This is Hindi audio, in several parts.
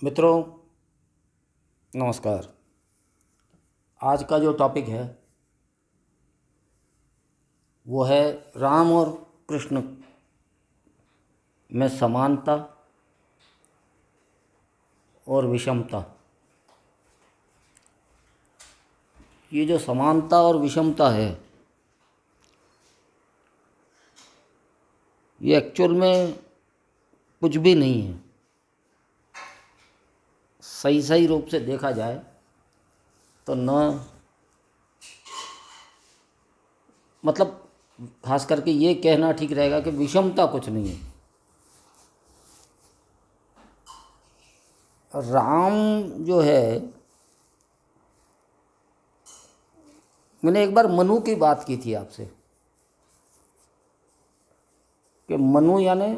मित्रों, नमस्कार। आज का जो टॉपिक है वो है राम और कृष्ण में समानता और विषमता। ये जो समानता और विषमता है ये एक्चुअल में कुछ भी नहीं है। सही रूप से देखा जाए तो न मतलब खास करके ये कहना ठीक रहेगा कि विषमता कुछ नहीं है। राम जो है, मैंने एक बार मनु की बात की थी आपसे कि मनु यानी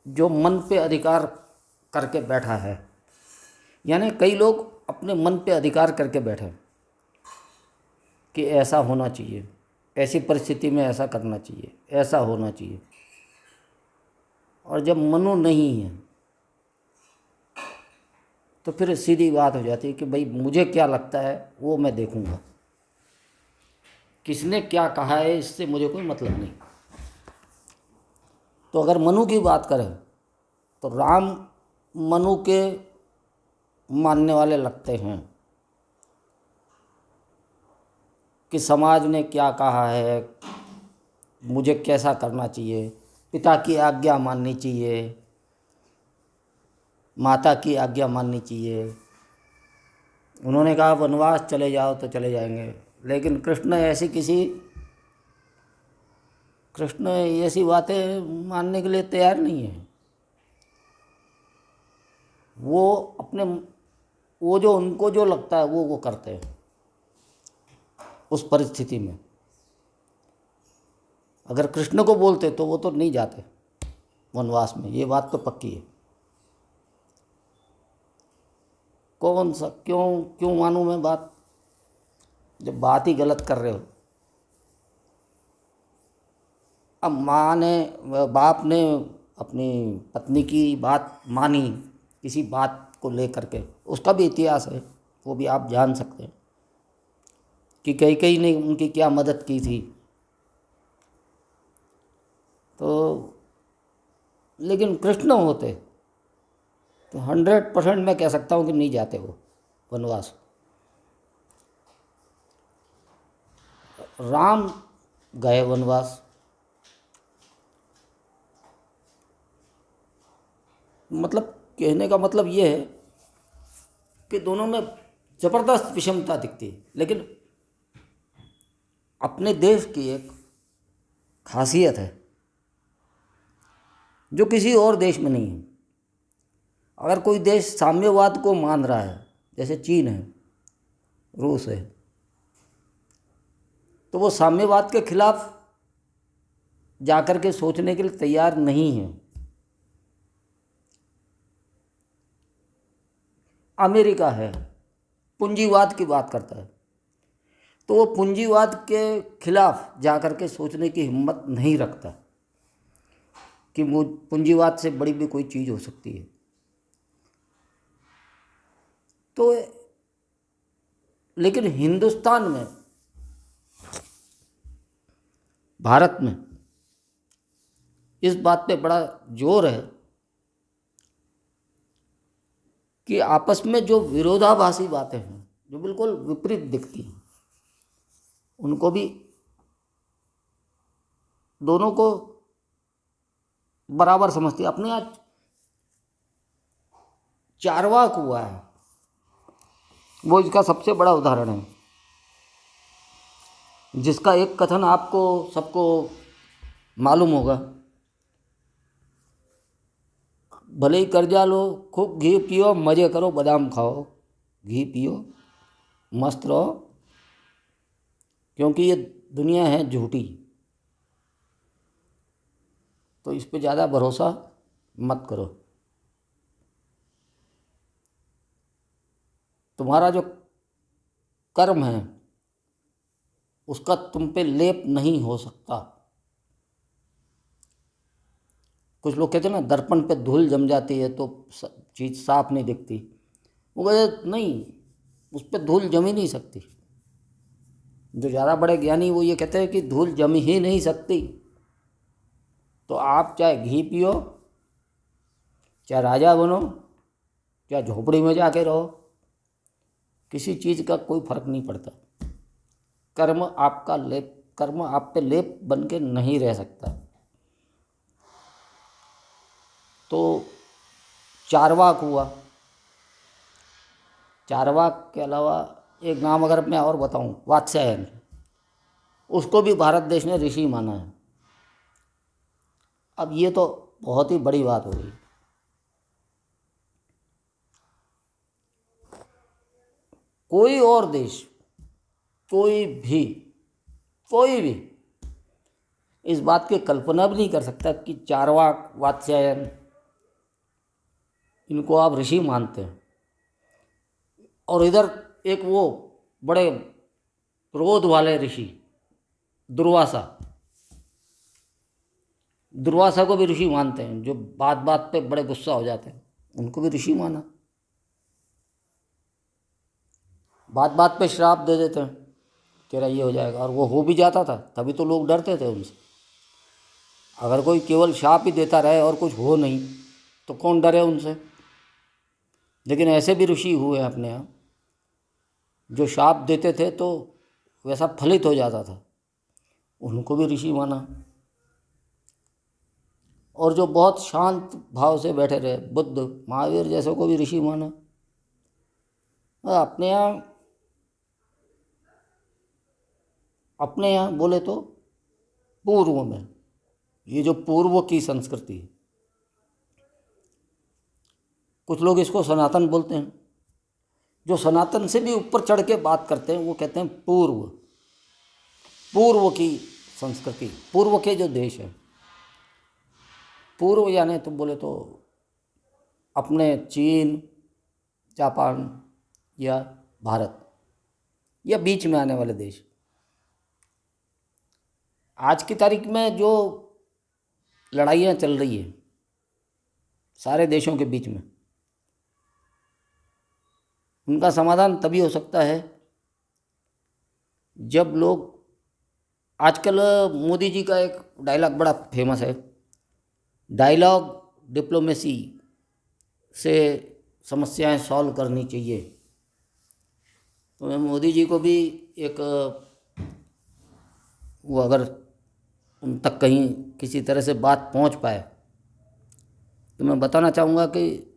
जो मन पे अधिकार करके बैठा है। यानी कई लोग अपने मन पे अधिकार करके बैठे कि ऐसा होना चाहिए, ऐसी परिस्थिति में ऐसा करना चाहिए, ऐसा होना चाहिए। और जब मनु नहीं है तो फिर सीधी बात हो जाती है कि भाई मुझे क्या लगता है वो मैं देखूंगा, किसने क्या कहा है इससे मुझे कोई मतलब नहीं। तो अगर मनु की बात करें तो राम मनु के मानने वाले लगते हैं कि समाज ने क्या कहा है, मुझे कैसा करना चाहिए, पिता की आज्ञा माननी चाहिए, माता की आज्ञा माननी चाहिए। उन्होंने कहा वनवास चले जाओ तो चले जाएंगे, लेकिन कृष्ण ऐसी बातें मानने के लिए तैयार नहीं है। वो अपने वो जो उनको जो लगता है वो करते हैं। उस परिस्थिति में अगर कृष्ण को बोलते तो वो तो नहीं जाते वनवास में, ये बात तो पक्की है। कौन सा क्यों क्यों मानूं मैं बात, जब बात ही गलत कर रहे हो। अब बाप ने अपनी पत्नी की बात मानी किसी बात को लेकर के, उसका भी इतिहास है, वो भी आप जान सकते हैं कि कई ने उनकी क्या मदद की थी। तो लेकिन कृष्ण होते तो 100% मैं कह सकता हूँ कि नहीं जाते वो वनवास। राम गए वनवास। मतलब कहने का मतलब ये है कि दोनों में ज़बरदस्त विषमता दिखती है, लेकिन अपने देश की एक खासियत है जो किसी और देश में नहीं है। अगर कोई देश साम्यवाद को मान रहा है, जैसे चीन है, रूस है, तो वो साम्यवाद के खिलाफ जाकर के सोचने के लिए तैयार नहीं है। अमेरिका है, पूंजीवाद की बात करता है, तो वो पूंजीवाद के खिलाफ जाकर के सोचने की हिम्मत नहीं रखता कि वो पूंजीवाद से बड़ी भी कोई चीज़ हो सकती है। तो लेकिन हिंदुस्तान में, भारत में इस बात पे बड़ा जोर है कि आपस में जो विरोधाभासी बातें हैं, जो बिल्कुल विपरीत दिखती हैं, उनको भी, दोनों को बराबर समझती है। अपने यहाँ चारवाक हुआ है, वो इसका सबसे बड़ा उदाहरण है, जिसका एक कथन आपको सबको मालूम होगा। भले ही कर्जा लो, खूब घी पियो, मज़े करो, बादाम खाओ, घी पियो, मस्त रहो, क्योंकि ये दुनिया है झूठी, तो इस पे ज़्यादा भरोसा मत करो। तुम्हारा जो कर्म है उसका तुम पे लेप नहीं हो सकता। कुछ लोग कहते हैं ना दर्पण पे धूल जम जाती है तो चीज़ साफ नहीं दिखती। वो कहते नहीं, उस पर धूल जम ही नहीं सकती। जो ज़्यादा बड़े ज्ञानी वो ये कहते हैं कि धूल जम ही नहीं सकती। तो आप चाहे घी पियो, चाहे राजा बनो, चाहे झोपड़ी में जाके रहो, किसी चीज़ का कोई फर्क नहीं पड़ता। कर्म आप पे लेप बन के नहीं रह सकता। तो चारवाक हुआ। चारवाक के अलावा एक नाम अगर मैं और बताऊं, वात्स्यायन, उसको भी भारत देश ने ऋषि माना है। अब ये तो बहुत ही बड़ी बात हो गई। कोई और देश, कोई भी इस बात की कल्पना भी नहीं कर सकता कि चारवाक, वात्स्यायन, इनको आप ऋषि मानते हैं, और इधर एक वो बड़े क्रोध वाले ऋषि दुर्वासा को भी ऋषि मानते हैं, जो बात बात पे बड़े गुस्सा हो जाते हैं, उनको भी ऋषि माना। बात बात पे श्राप दे देते हैं, तेरा ये हो जाएगा, और वो हो भी जाता था, तभी तो लोग डरते थे उनसे। अगर कोई केवल शाप ही देता रहे और कुछ हो नहीं तो कौन डरे उनसे। लेकिन ऐसे भी ऋषि हुए हैं अपने यहाँ जो शाप देते थे तो वैसा फलित हो जाता था, उनको भी ऋषि माना। और जो बहुत शांत भाव से बैठे रहे, बुद्ध, महावीर जैसे को भी ऋषि माना। अपने यहाँ बोले तो पूर्व में, ये जो पूर्व की संस्कृति है, कुछ लोग इसको सनातन बोलते हैं। जो सनातन से भी ऊपर चढ़ के बात करते हैं वो कहते हैं पूर्व की संस्कृति, पूर्व के जो देश हैं। पूर्व यानी तुम बोले तो अपने चीन, जापान या भारत, या बीच में आने वाले देश। आज की तारीख में जो लड़ाइयाँ चल रही हैं सारे देशों के बीच में, उनका समाधान तभी हो सकता है जब लोग, आजकल मोदी जी का एक डायलॉग बड़ा फेमस है, डायलॉग डिप्लोमेसी से समस्याएं सॉल्व करनी चाहिए। तो मैं मोदी जी को भी एक, वो अगर उन तक कहीं किसी तरह से बात पहुंच पाए तो मैं बताना चाहूँगा कि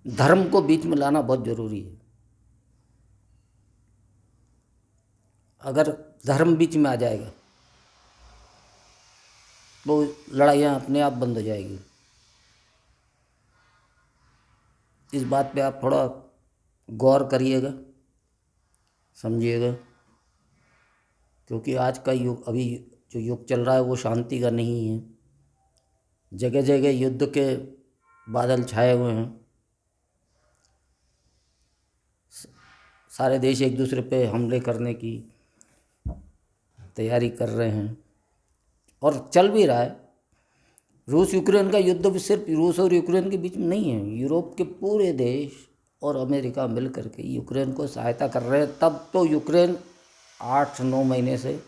धर्म को बीच में लाना बहुत ज़रूरी है। अगर धर्म बीच में आ जाएगा तो लड़ाइयाँ अपने आप बंद हो जाएगी। इस बात पे आप थोड़ा गौर करिएगा, समझिएगा, क्योंकि आज का युग, अभी जो युग चल रहा है वो शांति का नहीं है। जगह जगह युद्ध के बादल छाए हुए हैं। सारे देश एक दूसरे पे हमले करने की तैयारी कर रहे हैं और चल भी रहा है। रूस यूक्रेन का युद्ध भी सिर्फ रूस और यूक्रेन के बीच में नहीं है, यूरोप के पूरे देश और अमेरिका मिल करके यूक्रेन को सहायता कर रहे हैं। तब तो यूक्रेन 8-9 महीने से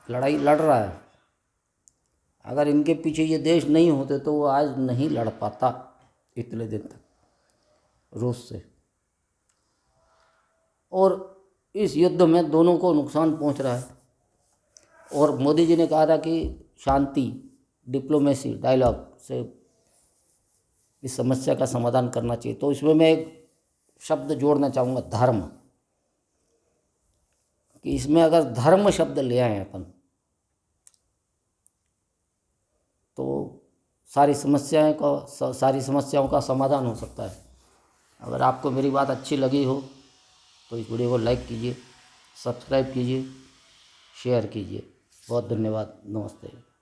लड़ाई लड़ रहा है। अगर इनके पीछे ये देश नहीं होते तो वो आज नहीं लड़ पाता इतने दिन तक रूस से। और इस युद्ध में दोनों को नुकसान पहुंच रहा है। और मोदी जी ने कहा था कि शांति, डिप्लोमेसी, डायलॉग से इस समस्या का समाधान करना चाहिए। तो इसमें मैं एक शब्द जोड़ना चाहूँगा, धर्म, कि इसमें अगर धर्म शब्द ले आए अपन तो सारी समस्याओं का समाधान हो सकता है। अगर आपको मेरी बात अच्छी लगी हो तो इस वीडियो को लाइक कीजिए, सब्सक्राइब कीजिए, शेयर कीजिए। बहुत धन्यवाद। नमस्ते।